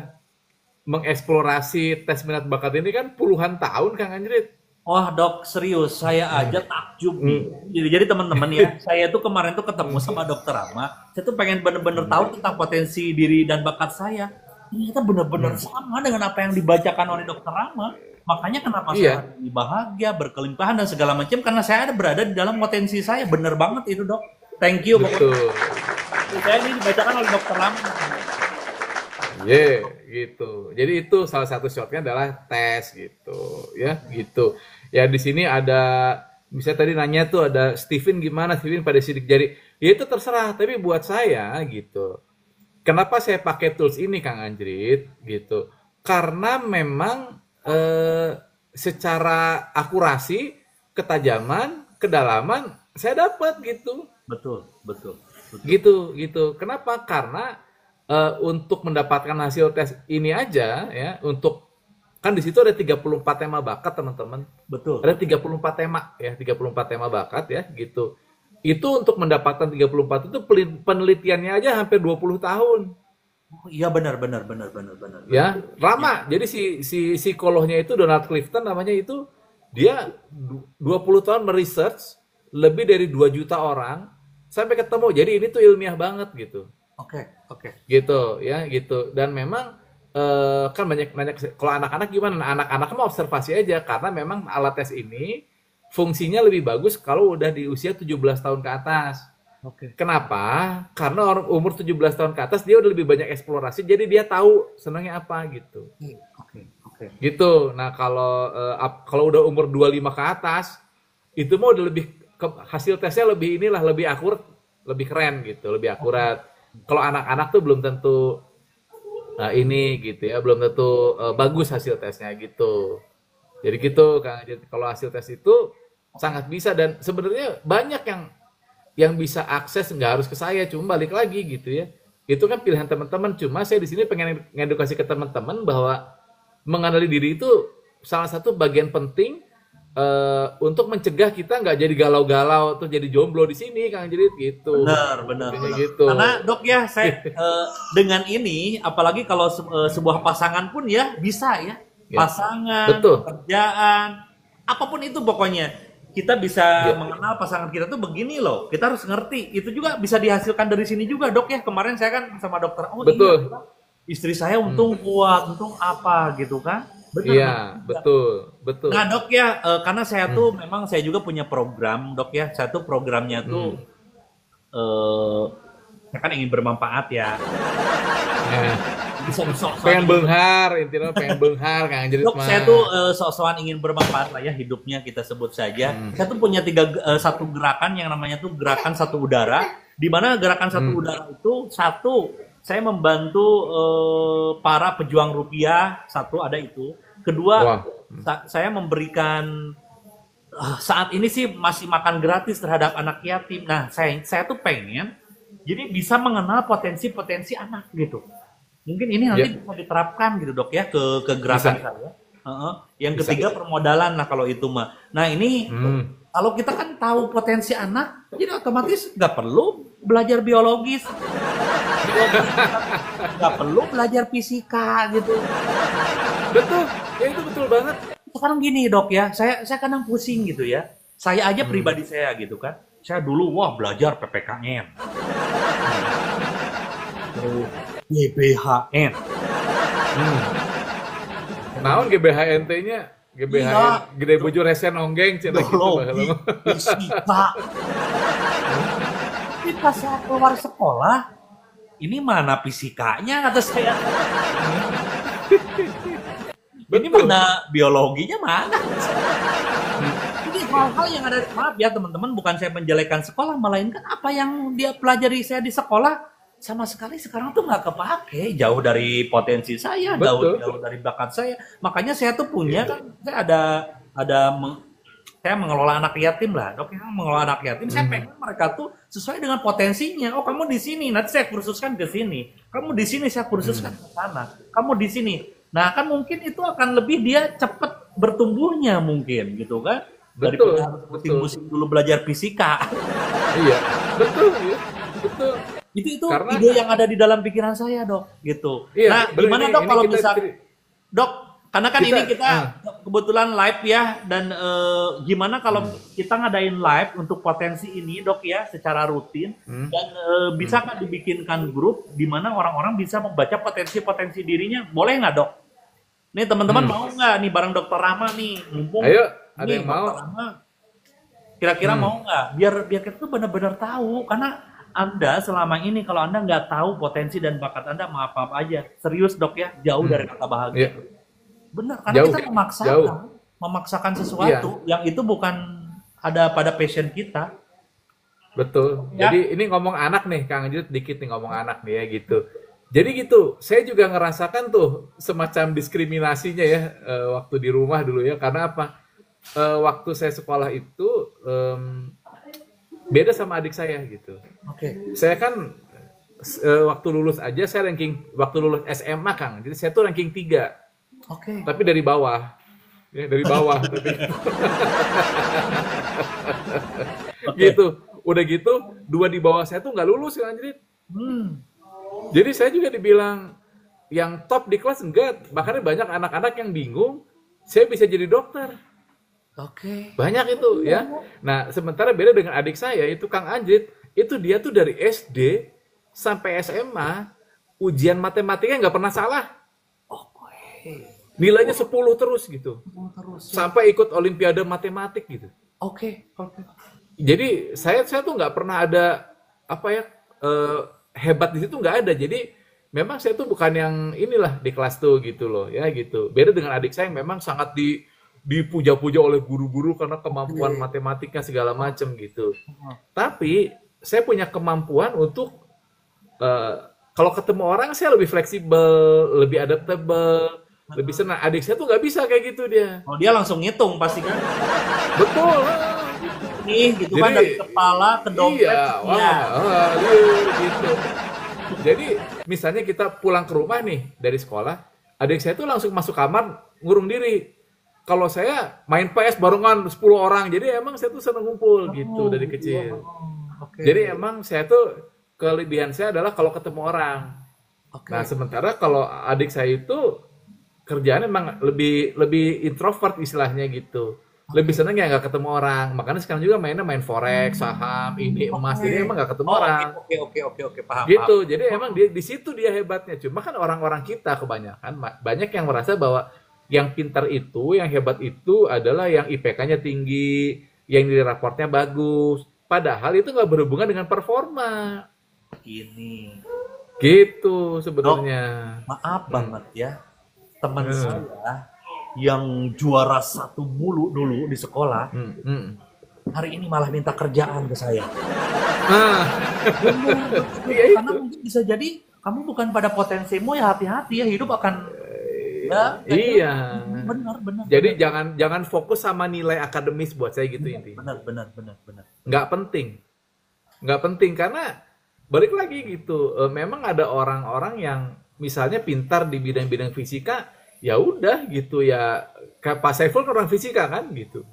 mengeksplorasi tes minat bakat ini kan puluhan tahun Kang Anjrit. Wah dok, serius, saya aja takjub nih. Hmm. Jadi teman-teman ya, saya tuh kemarin tuh ketemu sama dokter Rama, saya tuh pengen bener-bener tahu tentang potensi diri dan bakat saya. Ternyata bener-bener sama dengan apa yang dibacakan oleh dokter Rama. Makanya kenapa saya Iya, lebih bahagia, berkelimpahan dan segala macam, karena saya ada berada di dalam potensi saya. Bener banget itu dok. Thank you pokoknya. betul. Saya ini dibacakan oleh dokter Rama. Gitu. Jadi itu salah satu shortnya adalah tes gitu, ya gitu. Ya di sini ada, misalnya tadi nanya tuh ada Steven gimana, Steven pada sidik jari. Ya itu terserah, tapi buat saya gitu. Kenapa saya pakai tools ini Kang Anjrit gitu? Karena memang secara akurasi, ketajaman, kedalaman saya dapat gitu. Betul, betul, betul. Gitu. Kenapa? Karena untuk mendapatkan hasil tes ini aja ya, untuk kan di situ ada 34 tema bakat teman-teman. Betul. Ada 34 tema ya, 34 tema bakat ya gitu. Itu untuk mendapatkan 34 itu penelitiannya aja hampir 20 tahun. Oh, iya benar. Ya, lama. Jadi si psikolognya itu Donald Clifton namanya itu, dia 20 tahun meresearch lebih dari 2 juta orang sampai ketemu. Jadi ini tuh ilmiah banget gitu. Oke. Gitu ya, gitu. Dan memang kan banyak kalau anak-anak gimana? Nah, anak-anak mah observasi aja karena memang alat tes ini fungsinya lebih bagus kalau udah di usia 17 tahun ke atas. Oke. Kenapa? Karena orang umur 17 tahun ke atas dia udah lebih banyak eksplorasi, jadi dia tahu senangnya apa gitu. Oke. Gitu. Nah, kalau udah umur 25 ke atas, itu mah udah lebih hasil tesnya lebih inilah, lebih akurat, lebih keren gitu, lebih akurat. Kalau anak-anak tuh belum tentu ini gitu ya, belum tentu bagus hasil tesnya gitu. Jadi gitu Kang. Jadi kalau hasil tes itu sangat bisa, dan sebenarnya banyak yang bisa akses, nggak harus ke saya, cuma balik lagi gitu ya. Itu kan pilihan teman-teman. Cuma saya di sini pengen ngedukasi ke teman-teman bahwa mengenali diri itu salah satu bagian penting untuk mencegah kita nggak jadi galau-galau atau jadi jomblo di sini Kang Jerit gitu. Benar. Intinya gitu. Karena dok ya, saya dengan ini, apalagi kalau sebuah pasangan pun ya bisa ya, Ya. pasangan, Betul. pekerjaan, apapun itu pokoknya. Kita bisa Ya. mengenal pasangan kita tuh begini loh. Kita harus ngerti. Itu juga bisa dihasilkan dari sini juga dok ya. Kemarin saya kan sama dokter, oh Betul. iya, istri saya untung kuat, untung apa gitu kan. Benar. Iya, betul. Nah dok ya, karena saya tuh memang saya juga punya program dok ya. Saya tuh programnya tuh saya kan ingin bermanfaat ya. Nah, Bisa pengen benghar, intinya pengen benghar Kang Jerit dok, mah. saya tuh sok-sokan ingin bermanfaat lah ya hidupnya, kita sebut saja. Saya tuh punya satu gerakan yang namanya tuh gerakan satu udara. Di mana gerakan satu udara itu, satu, saya membantu para pejuang rupiah, satu ada itu. Kedua, Wah. saya memberikan saat ini sih masih makan gratis terhadap anak yatim. Nah, saya tuh pengen jadi bisa mengenal potensi-potensi anak gitu. Mungkin ini nanti bisa diterapkan gitu dok ya ke gerakan Bisa. saya. Yang ketiga permodalan lah kalau itu mah. Nah ini kalau kita kan tahu potensi anak, jadi otomatis nggak perlu belajar biologis, nggak perlu belajar fisika gitu. Betul. Ya itu betul banget. Sekarang gini dok ya, saya kadang pusing gitu ya. Saya aja pribadi saya gitu kan. Saya dulu belajar PPKN. Terus GBHN. Naon GBHNT-nya? GBHN Iya. Gede Bojo Resen Onggeng cenah gitu Biologi, baheula mah. fisika. Tapi pas saya keluar sekolah, ini mana fisikanya kata saya. Ini mana biologinya mana? Ini hal-hal yang ada, maaf ya teman-teman, bukan saya menjelekan sekolah, melainkan apa yang dia pelajari saya di sekolah sama sekali sekarang tuh nggak kepake, jauh dari potensi saya, Betul. jauh dari bakat saya. Makanya saya tuh punya kan, saya ada saya mengelola anak yatim lah, dok ya, mengelola anak yatim. Saya pengen mereka tuh sesuai dengan potensinya. Oh, kamu di sini, nanti saya kursuskan ke sini. Kamu di sini, saya kursuskan ke sana. Kamu di sini. Nah, kan mungkin itu akan lebih dia cepat bertumbuhnya mungkin gitu kan. Betul, Daripada harus betul. pusing-pusing dulu belajar fisika. Iya, betul ya. Betul. Itu Karena ide yang ada di dalam pikiran saya, dok, gitu. iya, Nah, bener, gimana ini dok kalau kita bisa, dok, karena kan ini kita kebetulan live ya, dan gimana kalau kita ngadain live untuk potensi ini, dok ya, secara rutin, dan bisa kan dibikinkan grup di mana orang-orang bisa membaca potensi-potensi dirinya, boleh nggak, dok? Nih teman-teman mau nggak nih bareng dokter Rama nih, mumpung Ayo, ada nih yang mau? dokter Rama, kira-kira mau nggak? Biar kita tuh benar-benar tahu, karena Anda selama ini kalau Anda nggak tahu potensi dan bakat Anda, maaf aja, serius dok ya, jauh dari kata bahagia. Iya. Benar, karena Jauh, kita jauh. memaksakan sesuatu yang itu bukan ada pada passion kita. Betul. Ya. Jadi ini ngomong anak nih, Kang Jut dikit nih ngomong anak nih ya gitu. Jadi gitu, saya juga ngerasakan tuh semacam diskriminasinya ya waktu di rumah dulu ya. Karena apa? Waktu saya sekolah itu beda sama adik saya gitu. Oke. Saya kan waktu lulus aja saya ranking, waktu lulus SMA Kang. Jadi saya tuh ranking 3. Oke. Tapi dari bawah. Ya, dari bawah. Gitu. Udah gitu, 2 di bawah saya tuh nggak lulus kan. Jadi saya juga dibilang yang top di kelas enggak. Makanya banyak anak-anak yang bingung, saya bisa jadi dokter. Oke. Banyak itu ya. Nah, sementara beda dengan adik saya, itu Kang Anjrit, itu dia tuh dari SD sampai SMA, ujian matematikanya nggak pernah salah. Oke. Nilainya 10 terus gitu. Terus. Sampai ikut olimpiade matematik gitu. Oke. Jadi saya tuh nggak pernah ada apa ya hebat di situ nggak ada. Jadi memang saya tuh bukan yang inilah di kelas tuh gitu loh ya gitu. Beda dengan adik saya yang memang sangat dipuja-puja oleh guru-guru karena kemampuan matematiknya segala macam gitu. Tapi saya punya kemampuan untuk kalau ketemu orang saya lebih fleksibel, lebih adaptable, lebih senang. Adik saya tuh nggak bisa kayak gitu dia. Oh, dia langsung ngitung pasti kan. Betul. Nih gitu kan, dari kepala ke dompet. Iya, gitu. Jadi misalnya kita pulang ke rumah nih dari sekolah, adik saya tuh langsung masuk kamar ngurung diri. Kalau saya main PS barengan 10 orang, jadi emang saya tuh seneng ngumpul gitu dari kecil. Jadi emang saya tuh kelebihan saya adalah kalau ketemu orang. Nah, sementara kalau adik saya itu kerjaan emang lebih introvert istilahnya gitu. Lebih seneng ya nggak ketemu orang. Makanya sekarang juga mainnya main forex, saham, ini emas, jadi emang nggak ketemu orang. Oke, paham. Gitu. Jadi emang di situ dia hebatnya. Cuma kan orang-orang kita kebanyakan banyak yang merasa bahwa yang pintar itu, yang hebat itu adalah yang IPK-nya tinggi, yang nilai raportnya bagus. Padahal itu nggak berhubungan dengan performa. Ini. Gitu sebenarnya. Maaf banget ya, teman saya yang juara 1 mulu dulu di sekolah, hari ini malah minta kerjaan ke saya. Karena mungkin bisa jadi kamu bukan pada potensimu, ya hati-hati ya, hidup akan iya. Benar. Jadi jangan fokus sama nilai akademis buat saya gitu intinya. Benar. Nggak penting karena balik lagi gitu. Memang ada orang-orang yang misalnya pintar di bidang-bidang fisika, ya udah gitu ya. Kayak Pak Saiful kan orang fisika kan gitu.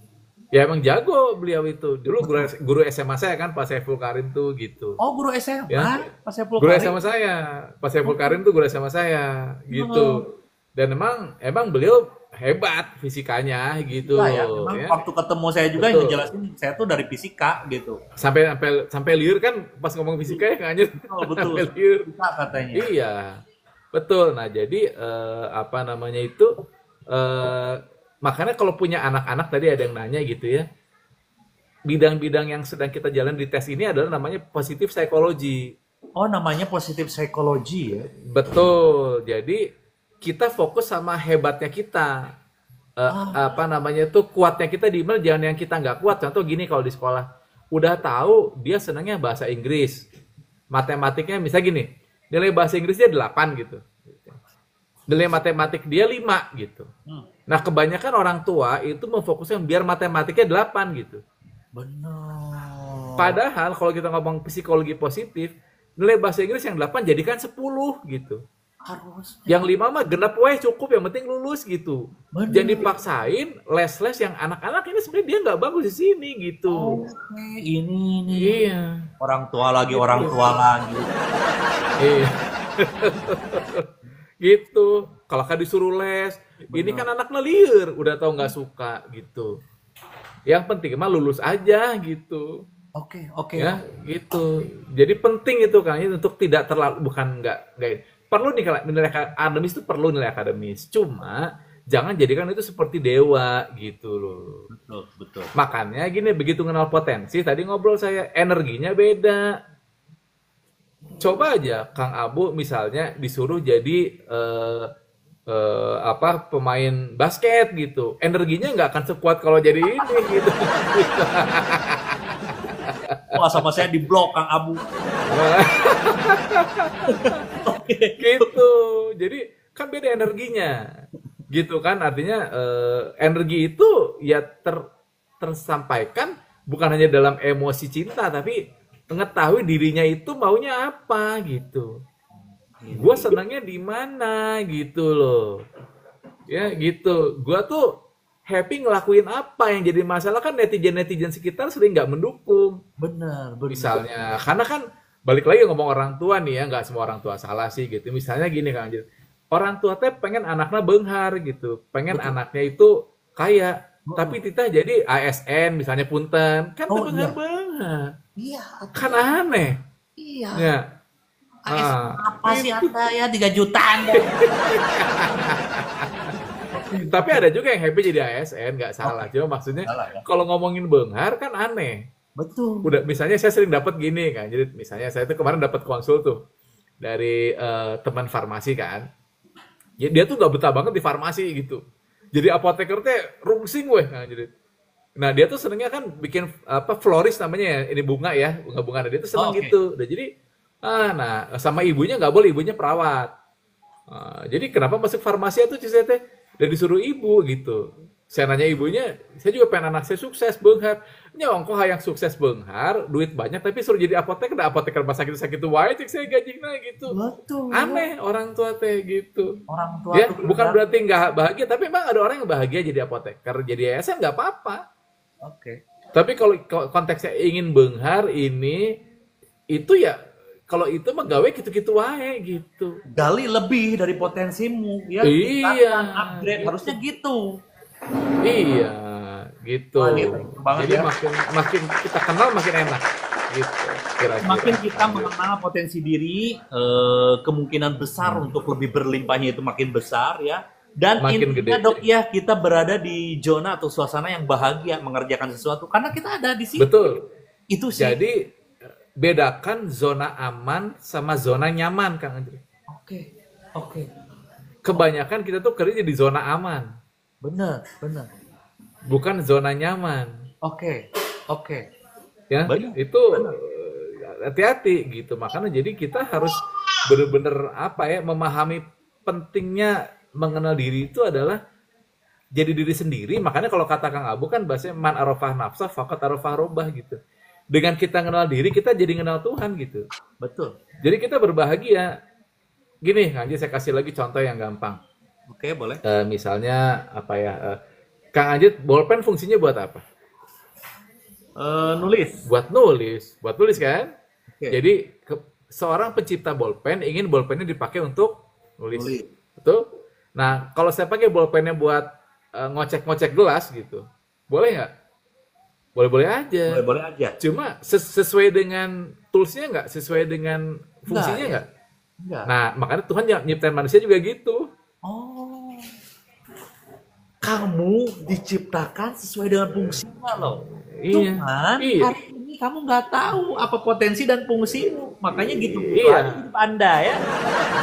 Ya emang jago beliau itu. Dulu guru SMA saya kan Pak Saiful Karim tuh gitu. Oh, guru SMA? Ya. Pak Saiful Guru Karim? SMA saya. Pak Saiful Karim tuh guru SMA saya gitu. Dan emang beliau hebat fisikanya gitu. Ya, memang ya. waktu ketemu saya juga yang ngejelasin, saya tuh dari fisika gitu. Sampai liur kan pas ngomong fisika ya kan Betul. sampai liur. Fisika katanya. Iya. Betul. Nah, jadi apa namanya itu makanya kalau punya anak-anak tadi ada yang nanya gitu ya. Bidang-bidang yang sedang kita jalan di tes ini adalah namanya positive psychology. Oh, namanya positive psychology ya. Betul. Jadi kita fokus sama hebatnya kita. Apa namanya itu kuatnya kita di mana, jangan yang kita nggak kuat. Contoh gini, kalau di sekolah udah tahu dia senangnya bahasa Inggris, matematiknya misalnya gini, nilai bahasa Inggrisnya 8 gitu. Nilai matematik dia 5 gitu. Nah, kebanyakan orang tua itu memfokuskan biar matematiknya 8 gitu. Benar. Padahal kalau kita ngomong psikologi positif, nilai bahasa Inggris yang 8 jadikan 10 gitu. Harus. Yang 5 mah genap weh cukup, yang penting lulus gitu. Bener. Jangan dipaksain les-les yang anak-anak ini sebenarnya dia nggak bagus di sini gitu. Oke, ini nih. Iya. Orang tua lagi, orang tua lagi. Iya. Gitu. Kalau kan disuruh les, ini kan anaknya liar, udah tahu nggak suka gitu. Yang penting mah lulus aja gitu. Oke. Ya, gitu. Jadi penting itu kan untuk tidak terlalu bukan nggak perlu nilai akademis itu perlu nilai akademis. Cuma jangan jadikan itu seperti dewa gitu loh. Betul. Makanya gini, begitu kenal potensi, tadi ngobrol saya energinya beda. Coba aja Kang Abu misalnya disuruh jadi pemain basket gitu, energinya nggak akan sekuat kalau jadi ini gitu. Wah, sama saya di blok Kang Abu. Gitu. Jadi kan beda energinya. Gitu kan, artinya energi itu ya tersampaikan bukan hanya dalam emosi cinta, tapi mengetahui dirinya itu maunya apa gitu. Gue senangnya di mana gitu loh. Ya gitu. Gue tuh happy ngelakuin apa, yang jadi masalah kan netizen sekitar sering nggak mendukung. Benar. Misalnya, karena kan balik lagi ngomong orang tua nih ya, nggak semua orang tua salah sih gitu. Misalnya gini Kang Anjir, orang tua teh pengen anaknya beunghar gitu, pengen anaknya itu kaya, tapi kita jadi ASN misalnya punten, kan beunghar-beunghar. Iya. Kan aneh. Iya. Ya. Apa sih Anda ya 3 jutaan? Tapi ada juga yang happy jadi ASN, nggak salah. Cuma maksudnya kalau ngomongin beunghar kan aneh. Betul. Udah misalnya saya sering dapat gini kan. Jadi misalnya saya tuh kemarin dapat konsul tuh dari teman farmasi kan. Ya, dia tuh nggak betah banget di farmasi gitu. Jadi apoteker teh rungsing weh kan jadi. Nah, dia tuh senengnya kan bikin florist namanya ya, ini bunga ya, bunga-bunga. Dia tuh seneng gitu. Udah jadi sama ibunya nggak boleh, ibunya perawat. Jadi kenapa masuk farmasi itu saya teh? Dan disuruh ibu gitu. Saya nanya ibunya, saya juga pengen anak saya sukses beunghar. Nyongko hayang sukses beunghar, duit banyak tapi suruh jadi apoteker, da apoteker pas sakit wae cek saya gajina gitu. Betul. Aneh orang tua teh gitu. Orang tua ya, bukan berarti nggak bahagia, tapi memang ada orang yang bahagia jadi apoteker, jadi ASN nggak apa-apa. Oke. Tapi kalau konteksnya ingin beunghar ini, itu ya kalau itu mah gawe gitu-gitu wae gitu. Gali lebih dari potensimu ya. Iya. Upgrade gitu. Harusnya gitu. Iya, gitu. Jadi ya. makin kita kenal makin enak gitu. Kira-kira. Makin kita mengenal potensi diri, kemungkinan besar untuk lebih berlimpahnya itu makin besar ya. Dan makin intinya gede. Dok ya, kita berada di zona atau suasana yang bahagia mengerjakan sesuatu karena kita ada di situ. Betul. Itu sih. Jadi bedakan zona aman sama zona nyaman, Kang Andri. Oke. Kebanyakan kita tuh kerja di zona aman. Benar. Bukan zona nyaman. Oke. Ya, benar. Itu hati-hati gitu. Makanya jadi kita harus benar-benar memahami pentingnya mengenal diri itu adalah jadi diri sendiri. Makanya kalau kata Kang Abu kan bahasanya man arafah nafsah faqat arafah robbah gitu. Dengan kita kenal diri, kita jadi kenal Tuhan gitu. Betul. Jadi kita berbahagia. Gini, Anji saya kasih lagi contoh yang gampang. Oke, boleh. Misalnya Kang Anjit, bolpen fungsinya buat apa? Nulis. Buat nulis kan? Okay. Jadi seorang pencipta bolpen ingin bolpennya dipakai untuk nulis. Betul? Nah, kalau saya pakai bolpennya buat ngocek-ngocek gelas gitu, boleh nggak? Boleh-boleh aja. Boleh aja. Cuma sesuai dengan toolsnya nggak? Sesuai dengan fungsinya nggak? Enggak. Nah, makanya Tuhan nyiptain manusia juga gitu. Oh. Kamu diciptakan sesuai dengan fungsinya loh. Iya. Cuman hari ini kamu nggak tahu apa potensi dan fungsimu. Makanya gitu. Iya. Hidup Anda ya.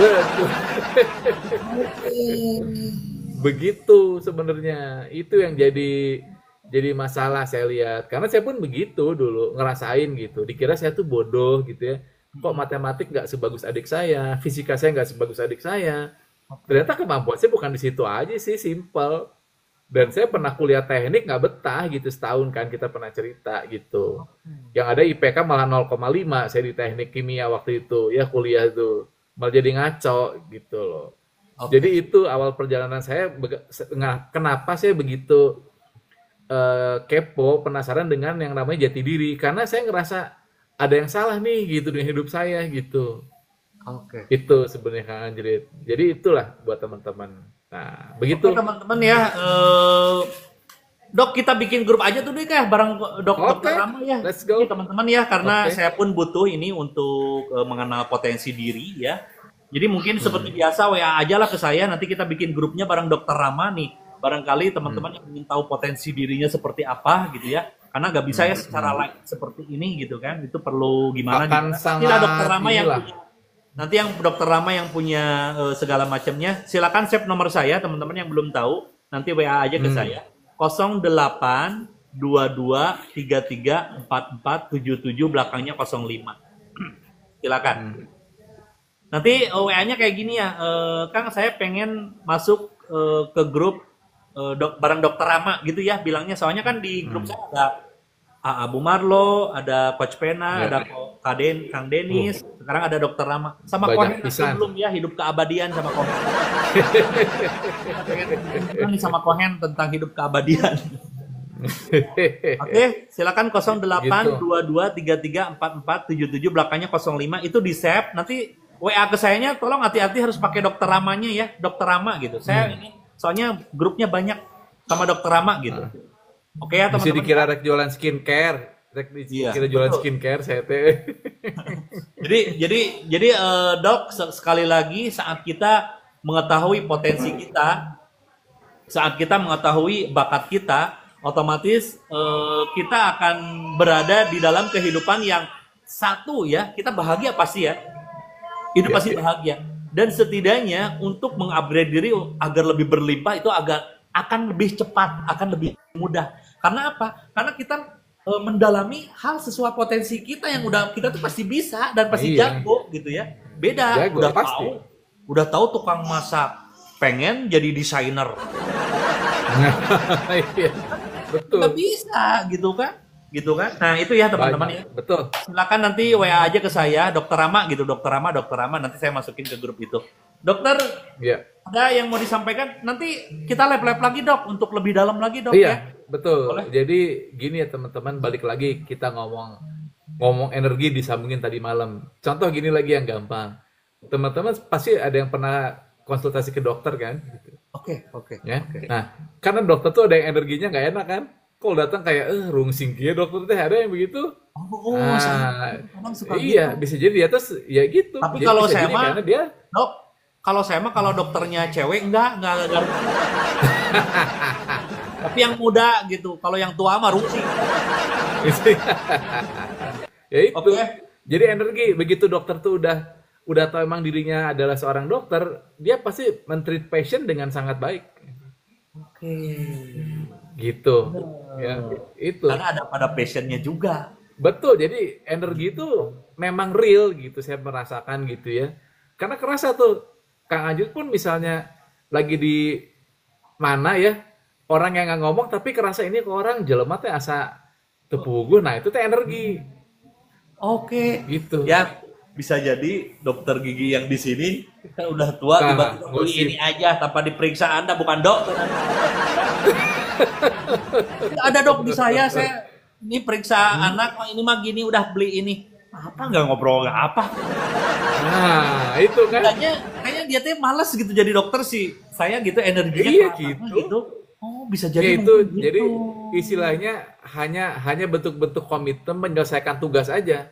Betul. Begitu sebenarnya. Itu yang jadi masalah saya lihat. Karena saya pun begitu dulu ngerasain gitu. Dikira saya tuh bodoh gitu ya. kok matematik nggak sebagus adik saya, fisika saya nggak sebagus adik saya. Ternyata kemampuan saya bukan di situ aja sih, simple. Dan saya pernah kuliah teknik nggak betah gitu setahun kan, kita pernah cerita gitu. Yang ada IPK malah 0,5 saya di teknik kimia waktu itu, ya kuliah itu. Malah jadi ngaco gitu loh. Oke. Jadi itu awal perjalanan saya, kenapa saya begitu kepo, penasaran dengan yang namanya jati diri. Karena saya ngerasa ada yang salah nih gitu dengan hidup saya gitu. Oke. Itu sebenarnya Kang Anjrit. Jadi itulah buat teman-teman. Nah, Oke begitu. teman-teman ya, Dok kita bikin grup aja tuh deh kah bareng Oke, Dokter Rama ya. let's Ini go. teman-teman ya, karena Oke. saya pun butuh ini untuk mengenal potensi diri ya. Jadi mungkin seperti biasa WA aja lah ke saya, nanti kita bikin grupnya bareng Dokter Rama nih. Barangkali teman-teman yang ingin tahu potensi dirinya seperti apa gitu ya. Karena nggak bisa ya secara live seperti ini gitu kan. Itu perlu gimana Akan gitu. sangat Dokter Rama yang inilah. punya, nanti yang Dokter Rama yang punya segala macamnya, silakan save nomor saya teman-teman yang belum tahu, nanti WA aja ke saya 0822334477 belakangnya 05. Silakan. Nanti WA-nya kayak gini ya, Kang saya pengen masuk ke grup bareng Dokter Rama gitu ya bilangnya, soalnya kan di grup saya ada Abu Marlo, ada Coach Pena, Ya. ada Kang Denis, sekarang ada Dokter Rama, sama Banyak Kohen pisan. belum ya, hidup keabadian sama Kohen. Ini sama Kohen tentang hidup keabadian. Oke, silakan 0822334477 belakangnya 05 itu di save. Nanti WA ke sayanya tolong hati-hati harus pakai Dokter Ramanya ya, Dokter Rama gitu. Saya ini soalnya grupnya banyak sama Dokter Rama gitu. Oke ya Bisa teman-teman. dikira rek jualan skincare. Rek Iya, dikira jualan betul. skincare saya teh. Jadi Dok, sekali lagi saat kita mengetahui potensi kita, saat kita mengetahui bakat kita, otomatis kita akan berada di dalam kehidupan yang satu ya, kita bahagia pasti ya. Hidup Ya, pasti bahagia. Dan setidaknya untuk mengupgrade diri agar lebih berlimpah itu akan lebih cepat, akan lebih mudah. Karena apa? Karena kita mendalami hal sesuai potensi kita yang kita tuh pasti bisa dan pasti Iya. jago gitu ya. Beda, Jago, pasti. udah tahu tukang masak, pengen jadi desainer. Iya. Betul. Nggak bisa gitu kan? Nah itu ya teman-teman ya. Banyak. Betul. Silakan nanti WA aja ke saya, Dokter Rama gitu, Dokter Rama, nanti saya masukin ke grup itu. Dokter, Iya. ada yang mau disampaikan? Nanti kita lab-lab lagi dok, untuk lebih dalam lagi dok ya. Iya, betul. Boleh? Jadi gini ya teman-teman, balik lagi kita ngomong energi disambungin tadi malam. Contoh gini lagi yang gampang. Teman-teman pasti ada yang pernah konsultasi ke dokter kan? Gitu. Oke. Ya. Nah, karena dokter tuh ada yang energinya nggak enak kan? Kalau datang kayak rungsing kia dokter teh, ada yang begitu. Oh, Nah, kadang suka iya, gitu. bisa jadi dia terus ya gitu. Tapi Jadi kalau bisa saya jadi mah, karena dia Dok, kalau dokternya cewek enggak. Tapi yang muda gitu, kalau yang tua mah rusing. ya itu. Oke. Jadi energi begitu dokter tuh udah tahu emang dirinya adalah seorang dokter, dia pasti men-treat patient dengan sangat baik. Oke. Gitu. Ya, itu. Karena ada pada passionnya juga. Betul. Jadi energi itu memang real gitu, saya merasakan gitu ya. Karena kerasa tuh Kang Anjut pun misalnya lagi di mana ya, orang yang nggak ngomong tapi kerasa ini ke orang jelema teh asa tepuguh. Nah, itu teh energi Oke. gitu. Ya, bisa jadi dokter gigi yang di sini kan udah tua, Nah, tiba-tiba beli gosip. ini aja tanpa diperiksa, Anda bukan dokter. Ada dok di saya ini periksa anak, oh, ini mah gini udah beli ini. Apa nggak ngobrol nggak apa? Nah, itu kan. Kayaknya dia tuh males gitu jadi dokter sih. Saya gitu energinya Iya, kelihatan gitu. Oh, bisa Ya jadi itu, mungkin gitu. jadi istilahnya hanya bentuk-bentuk komitmen menyelesaikan tugas aja.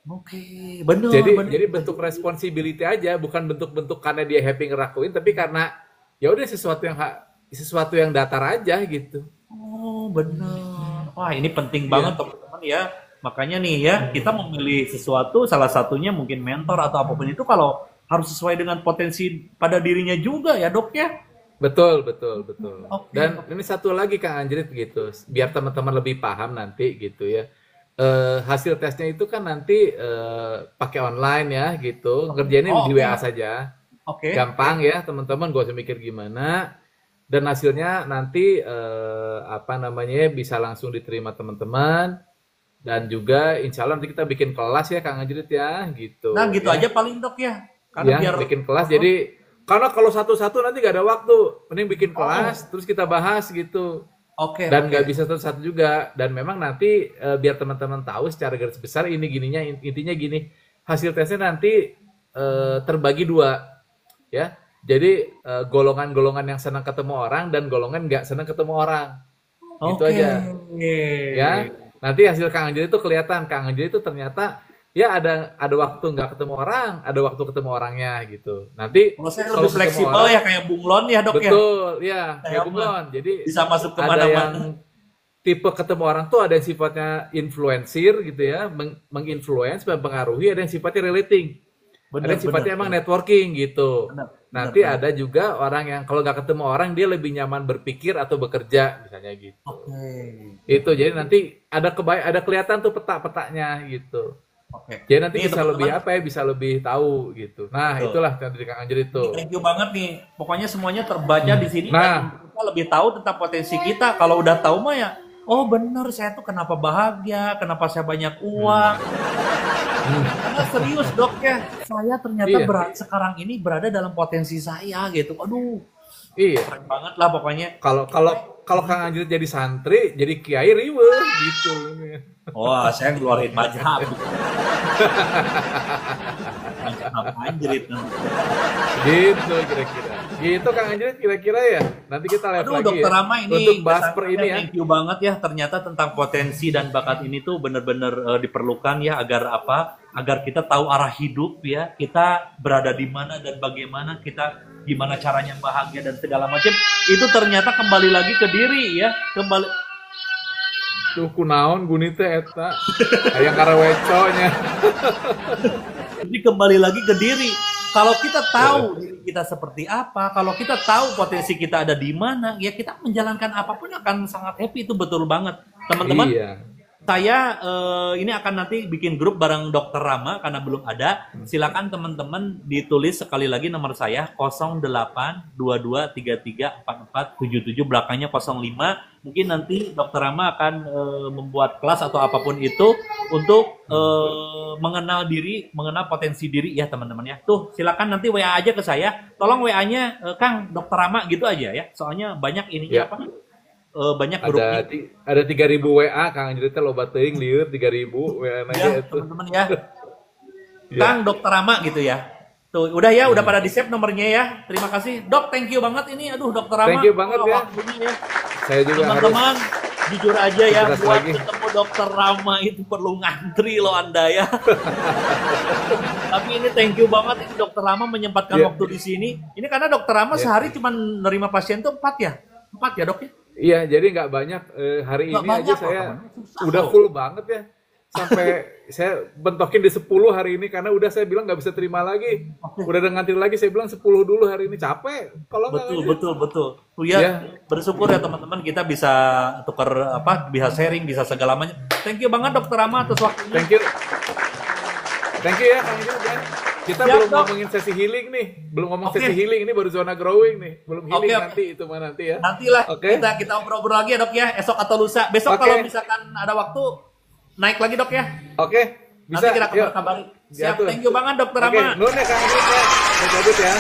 Oke, bener. Jadi bentuk responsibility aja, bukan bentuk-bentuk karena dia happy ngerakuin, tapi karena ya udah sesuatu yang datar aja gitu. Oh, bener. Wah, ini penting banget teman-teman ya. Makanya nih ya, kita memilih sesuatu, salah satunya mungkin mentor atau apapun itu kalau harus sesuai dengan potensi pada dirinya juga ya dok ya. Betul. Oke. Dan ini satu lagi Kang Anjrit gitu, biar teman-teman lebih paham nanti gitu ya. hasil tesnya itu kan nanti pakai online ya gitu. Ngerjainnya Oh, di oke. WA saja. Oke. Gampang ya teman-teman, gak usah mikir gimana. Dan hasilnya nanti apa namanya bisa langsung diterima teman-teman. Dan juga insya Allah nanti kita bikin kelas ya Kang Anjrit ya Nah, gitu gitu ya. aja paling Dok ya. Karena Ya biar bikin kelas jadi karena kalau satu-satu nanti gak ada waktu. Mending bikin oh, kelas terus kita bahas gitu. oke, Dan oke. nggak bisa satu-satu juga. Dan memang nanti biar teman-teman tahu secara garis besar ini gininya intinya gini. Hasil tesnya nanti terbagi dua ya. Jadi golongan-golongan yang senang ketemu orang dan golongan nggak senang ketemu orang. Gitu Oke. aja ya. Nanti hasil Kang Anjir itu kelihatan. Kang Anjir itu ternyata ya ada waktu nggak ketemu orang, ada waktu ketemu orangnya gitu. Nanti Kalau saya kalau lebih ketemu fleksibel orang ya kayak bunglon ya Dok ya. betul ya Saya kayak mah bunglon. Jadi bisa masuk ada yang kemana-mana. tipe ketemu orang tuh ada yang sifatnya influencer gitu ya, menginfluence, mempengaruhi, ada yang sifatnya relating. Ada Bener, yang bener, sifatnya emang bener, networking gitu. bener, bener, Nanti bener. ada juga orang yang kalau nggak ketemu orang dia lebih nyaman berpikir atau bekerja misalnya gitu. Oke, Itu jadi nanti ada kelihatan tuh peta-petanya gitu. oke. Jadi nanti Nih bisa lebih teman-teman, apa ya, bisa lebih tahu gitu. Nah, betul. itulah yang dari Kang Anjir Ini itu. thank you banget nih. Pokoknya semuanya terbaca di sini dan Nah, kita lebih tahu tentang potensi kita. Kalau udah tahu mah ya, oh bener saya tuh kenapa bahagia, kenapa saya banyak uang. Karena serius Dok ya, saya ternyata iya, sekarang ini berada dalam potensi saya gitu. Aduh, iya. keren banget lah pokoknya. Kalau kalau kalau Kang Anjir jadi santri, jadi kiai riweuh gitu. Wah, saya ngeluarin mazhab. Mazhab anjrit. Gitu kira-kira. Gitu Kang Anjir kira-kira ya. Nanti kita live Aduh, lagi Dokter ya. Rama Untuk ini bahas per kesannya ini ya. thank you banget ya. Ternyata tentang potensi dan bakat ini tuh bener-bener diperlukan ya agar apa? Agar kita tahu arah hidup ya. Kita berada di mana dan bagaimana kita gimana caranya bahagia dan segala macam. Itu ternyata kembali lagi ke diri ya. Kembali Tuh kunaon guni teh eta. Hayang karaweconya. Jadi kembali lagi ke diri. Kalau kita tahu diri kita seperti apa, kalau kita tahu potensi kita ada di mana, ya kita menjalankan apapun akan sangat happy. Itu betul banget. Teman-teman, Iya. saya ini akan nanti bikin grup bareng Dokter Rama karena belum ada. Silakan teman-teman ditulis sekali lagi nomor saya 0822334477 belakangnya 05. Mungkin nanti Dokter Rama akan membuat kelas atau apapun itu untuk mengenal diri, mengenal potensi diri ya teman-teman ya. Tuh, silakan nanti WA aja ke saya. Tolong WA-nya Kang Dokter Rama gitu aja ya. Soalnya banyak ininya Ya. apa? Banyak grupnya. Ada 3.000 WA Kang Anjir teh loba teuing lieur 3.000 WA Ya, aja itu. teman-teman ya. Ya. Kang Dokter Rama gitu ya. Tuh, udah ya, udah pada di-save nomornya ya. Terima kasih. Dok, thank you banget ini. Aduh, Dokter Rama. Thank you banget ya. Waktunya ya. Saya juga harus Teman-teman, jujur aja ya, istirahat buat lagi. ketemu Dokter Rama itu perlu ngantri loh Anda ya. Tapi ini thank you banget ini Dokter Rama menyempatkan Iya. waktu di sini. Ini karena Dokter Rama Iya. sehari cuma nerima pasien tuh 4 ya? 4 ya, Dok ya? Iya, jadi nggak banyak. Hari Nggak ini aja banyak loh, saya teman. Susah udah loh. full banget ya. Sampai saya bentokin di 10 hari ini karena udah saya bilang nggak bisa terima lagi. Oke. Udah ada ngantri lagi, saya bilang 10 dulu hari ini. Capek. Kalau nggak Betul, ngantri. betul, betul. Tuh ya, Ya. bersyukur ya teman-teman kita bisa tukar apa, bisa sharing, bisa segala macam. Thank you banget Dokter Rama atas waktunya. Thank you. Thank you ya Kang Ijaz ya. Kita Siap, belum Dok. ngomongin sesi healing nih. Belum ngomong Oke. sesi healing, ini baru zona growing nih. Belum healing Oke, oke. nanti itu mah nanti ya. Nantilah Oke. kita ngobrol-ngobrol lagi ya Dok ya, esok atau lusa. Besok Oke. kalau misalkan ada waktu naik lagi Dok ya. Oke, bisa. Nanti kita Yuk. kabar-kabari. Siap, Diatur. thank you banget Dokter Oke, Rama. nun ya Kang Ijaz ya. Saya cabut ya.